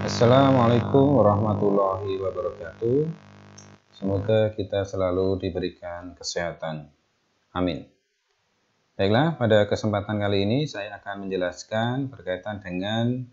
Assalamualaikum warahmatullahi wabarakatuh. Semoga kita selalu diberikan kesehatan. Amin. Baiklah, pada kesempatan kali ini saya akan menjelaskan berkaitan dengan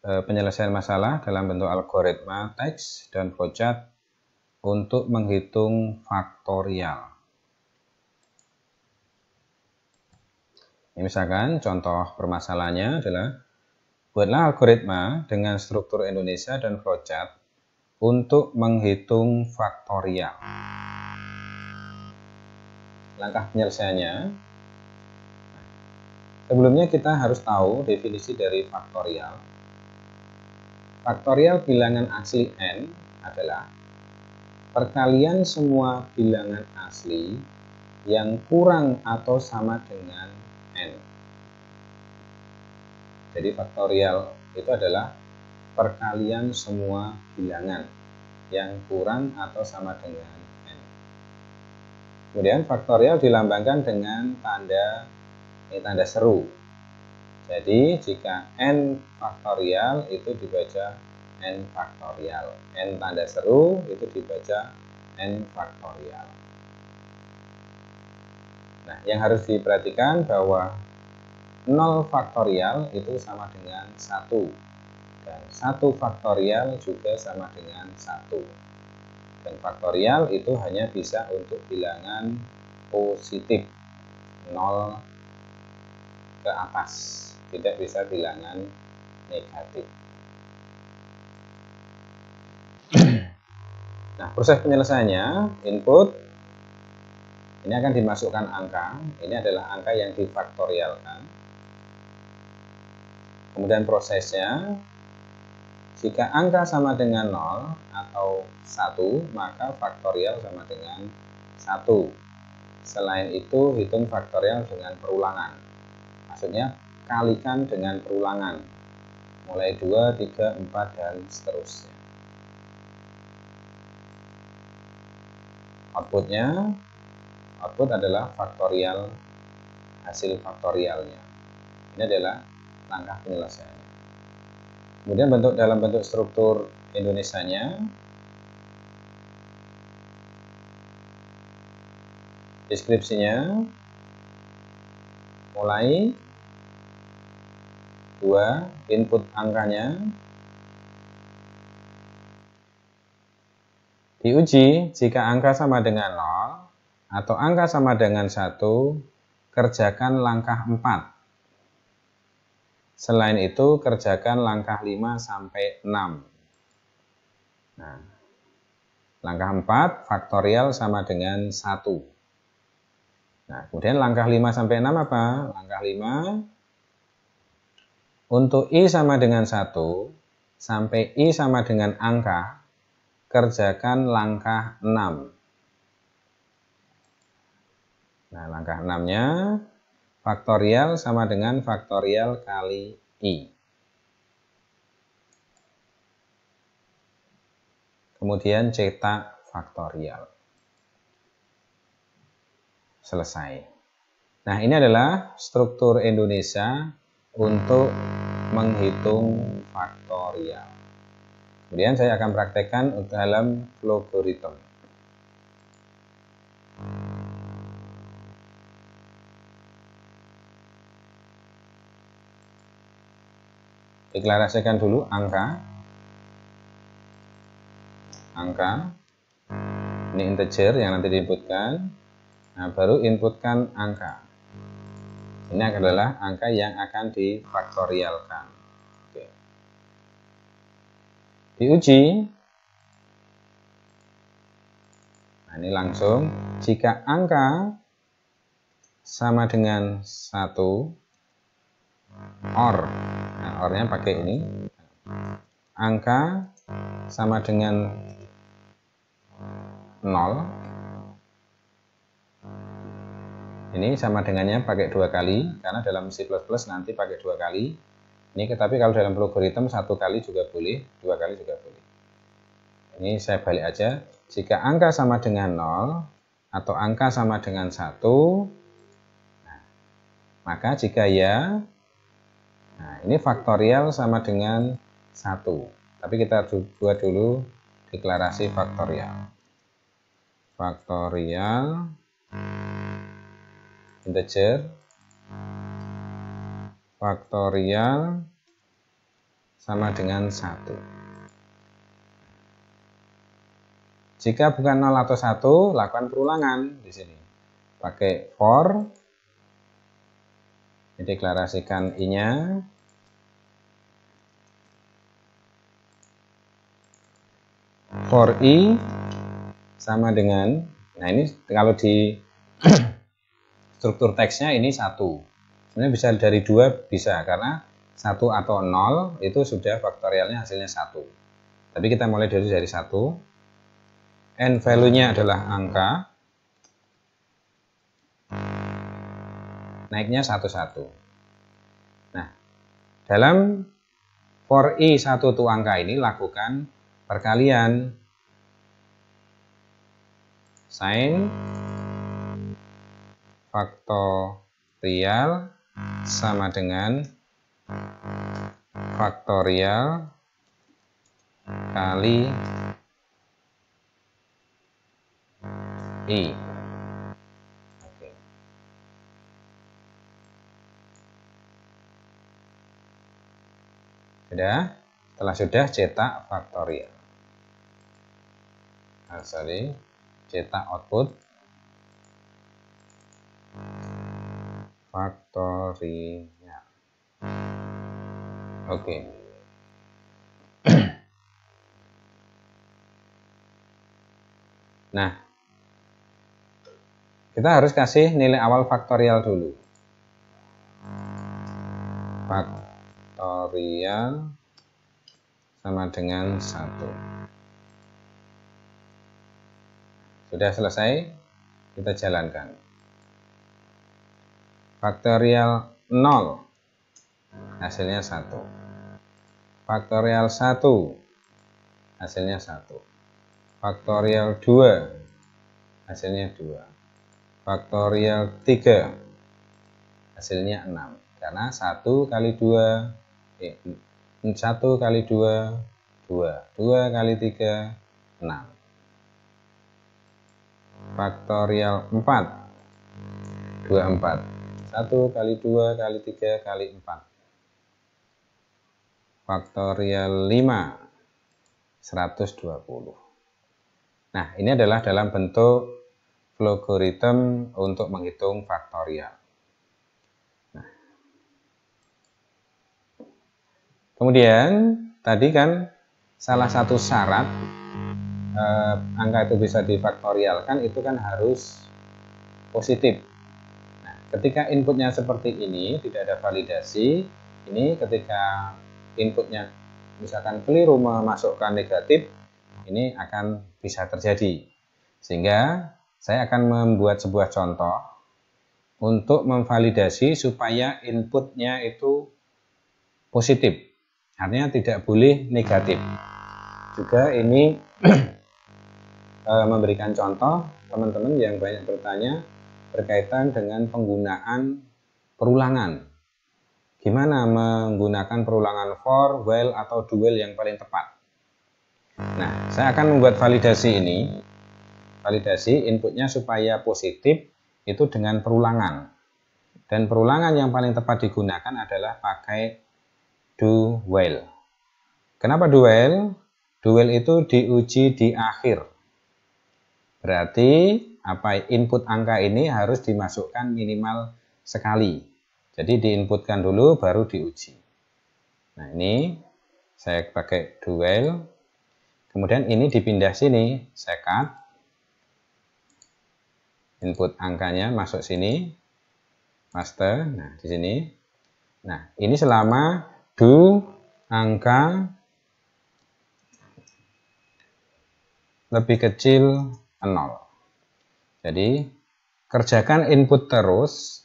penyelesaian masalah dalam bentuk algoritma teks dan flowchart untuk menghitung faktorial. Ini misalkan contoh permasalahannya adalah buatlah algoritma dengan struktur Indonesia dan flowchart untuk menghitung faktorial. Langkah penyelesaiannya, sebelumnya kita harus tahu definisi dari faktorial. Faktorial bilangan asli n adalah perkalian semua bilangan asli yang kurang atau sama dengan n. Jadi faktorial itu adalah perkalian semua bilangan yang kurang atau sama dengan n. Kemudian faktorial dilambangkan dengan tanda seru. Jadi jika n faktorial itu dibaca n faktorial, n tanda seru itu dibaca n faktorial. Nah, yang harus diperhatikan bahwa 0 faktorial itu sama dengan 1 dan 1 faktorial juga sama dengan 1. Dan faktorial itu hanya bisa untuk bilangan positif 0 ke atas, tidak bisa bilangan negatif. Nah, proses penyelesaiannya, input ini akan dimasukkan angka, ini adalah angka yang difaktorialkan. Kemudian prosesnya, jika angka sama dengan 0 atau 1, maka faktorial sama dengan 1. Selain itu, hitung faktorial dengan perulangan. Maksudnya, kalikan dengan perulangan. Mulai 2, 3, 4, dan seterusnya. Output adalah faktorial, hasil faktorialnya. Ini adalah langkah penyelesaiannya. Kemudian dalam bentuk struktur Indonesianya, deskripsinya mulai 2, input angkanya, diuji jika angka sama dengan 0 atau angka sama dengan 1, kerjakan langkah 4. Selain itu, kerjakan langkah 5 sampai 6. Nah, langkah 4, faktorial sama dengan 1. Nah, kemudian langkah 5 sampai 6 apa? Langkah 5, untuk I sama dengan 1, sampai I sama dengan angka, kerjakan langkah 6. Nah, langkah 6-nya, faktorial sama dengan faktorial kali I. Kemudian cetak faktorial. Selesai. Nah, ini adalah struktur Indonesia untuk menghitung faktorial. Kemudian saya akan praktekkan dalam logaritma. Deklarasikan dulu angka, ini integer yang nanti diinputkan. Nah, baru inputkan angka. Ini adalah angka yang akan difaktorialkan. Oke. Diuji. Nah, ini langsung, jika angka sama dengan 1, OR. Nah, OR-nya pakai ini. Angka sama dengan 0. Ini sama dengannya pakai 2 kali, karena dalam C++ nanti pakai 2 kali. Ini tapi kalau dalam logaritma 1 kali juga boleh, 2 kali juga boleh. Ini saya balik aja. Jika angka sama dengan 0 atau angka sama dengan 1, nah, maka jika ya, nah ini faktorial sama dengan 1. Tapi kita buat dulu deklarasi faktorial. Faktorial integer, faktorial sama dengan 1. Jika bukan 0 atau 1, lakukan perulangan di sini. Pakai for, dideklarasikan i-nya. For i sama dengan, nah ini kalau di struktur teksnya ini 1. Sebenarnya bisa dari 2 bisa, karena 1 atau 0 itu sudah faktorialnya hasilnya 1. Tapi kita mulai dari 1. N value-nya adalah angka, naiknya 1-1. Nah, dalam for i 1 tuh angka ini lakukan perkalian sin faktorial sama dengan faktorial kali i. Oke. Sudah? Setelah sudah, cetak faktorial. Nah, cetak output faktorial. Oke. Nah, kita harus kasih nilai awal faktorial dulu. Faktorial sama dengan 1. Sudah selesai, kita jalankan. Faktorial 0, hasilnya 1. Faktorial 1, hasilnya 1. Faktorial 2, hasilnya 2. Faktorial 3, hasilnya 6. Karena 1 kali 2, 1 kali 2, 2. 2 kali 3, 6. Faktorial 4, 24. 1 kali 2 kali 3 kali 4. Faktorial 5, 120. Nah, ini adalah dalam bentuk logaritma untuk menghitung faktorial. Nah, kemudian tadi kan salah satu syarat angka itu bisa difaktorialkan itu kan harus positif. Nah, ketika inputnya seperti ini, tidak ada validasi, ini ketika inputnya misalkan keliru memasukkan negatif, ini akan bisa terjadi. Sehingga saya akan membuat sebuah contoh untuk memvalidasi supaya inputnya itu positif, artinya tidak boleh negatif. Juga ini memberikan contoh teman-teman yang banyak bertanya berkaitan dengan penggunaan perulangan. Gimana menggunakan perulangan for, while, atau do while yang paling tepat. Nah, saya akan membuat validasi ini. Validasi inputnya supaya positif itu dengan perulangan. Dan perulangan yang paling tepat digunakan adalah pakai do while. Kenapa do while? Do while itu diuji di akhir. Berarti input angka ini harus dimasukkan minimal sekali. Jadi diinputkan dulu baru diuji. Nah, ini saya pakai do while. Kemudian ini dipindah sini, saya cut. Input angkanya masuk sini. Master. Nah, di sini. Nah, ini selama do angka lebih kecil 0. Jadi, kerjakan input terus.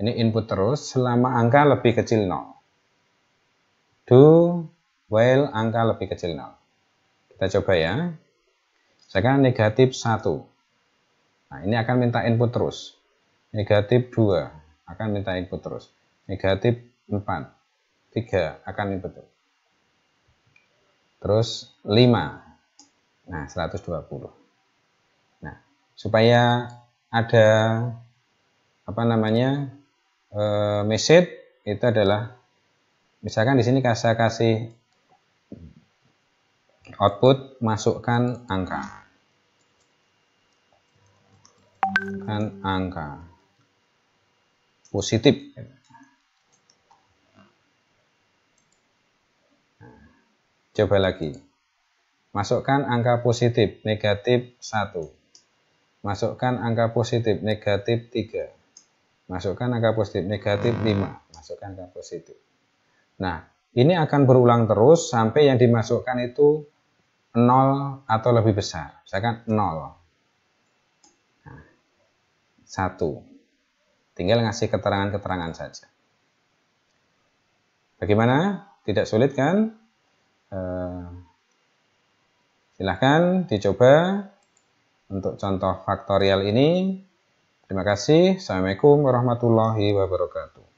Ini input terus selama angka lebih kecil 0. Do while angka lebih kecil 0. Kita coba ya. Misalkan negatif 1. Nah, ini akan minta input terus. Negatif 2 akan minta input terus. Negatif 4. 3 akan input terus. terus 5. Nah, 120. Nah, supaya ada apa namanya message itu adalah, misalkan di sini saya kasih output masukkan angka. Positif. Coba lagi. Masukkan angka positif, negatif 1. Masukkan angka positif, negatif 3. Masukkan angka positif, negatif 5. Masukkan angka positif. Nah, ini akan berulang terus sampai yang dimasukkan itu 0 atau lebih besar. Misalkan 0. Nah, 1. Tinggal ngasih keterangan-keterangan saja. Bagaimana? Tidak sulit kan? Silahkan dicoba untuk contoh faktorial ini. Terima kasih. Assalamualaikum warahmatullahi wabarakatuh.